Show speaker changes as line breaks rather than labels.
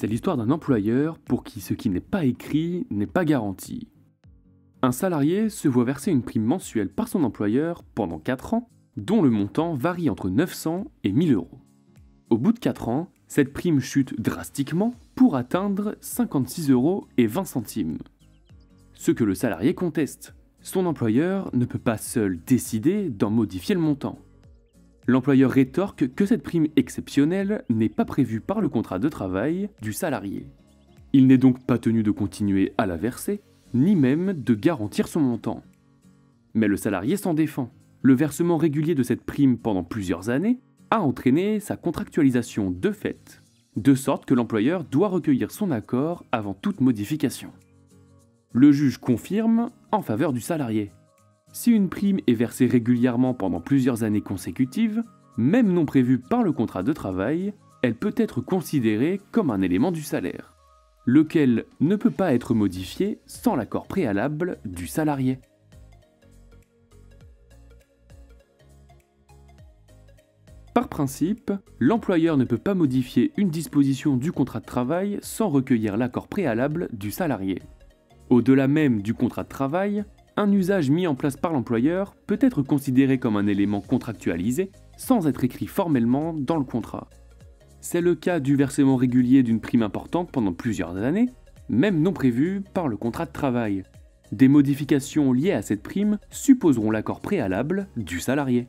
C'est l'histoire d'un employeur pour qui ce qui n'est pas écrit n'est pas garanti. Un salarié se voit verser une prime mensuelle par son employeur pendant 4 ans, dont le montant varie entre 900 et 1000 euros. Au bout de 4 ans, cette prime chute drastiquement pour atteindre 56,20 euros. Ce que le salarié conteste. Son employeur ne peut pas seul décider d'en modifier le montant. L'employeur rétorque que cette prime exceptionnelle n'est pas prévue par le contrat de travail du salarié. Il n'est donc pas tenu de continuer à la verser, ni même de garantir son montant. Mais le salarié s'en défend. Le versement régulier de cette prime pendant plusieurs années a entraîné sa contractualisation de fait, de sorte que l'employeur doit recueillir son accord avant toute modification. Le juge confirme en faveur du salarié. Si une prime est versée régulièrement pendant plusieurs années consécutives, même non prévue par le contrat de travail, elle peut être considérée comme un élément du salaire, lequel ne peut pas être modifié sans l'accord préalable du salarié. Par principe, l'employeur ne peut pas modifier une disposition du contrat de travail sans recueillir l'accord préalable du salarié. Au-delà même du contrat de travail, un usage mis en place par l'employeur peut être considéré comme un élément contractualisé sans être écrit formellement dans le contrat. C'est le cas du versement régulier d'une prime importante pendant plusieurs années, même non prévue par le contrat de travail. Des modifications liées à cette prime supposeront l'accord préalable du salarié.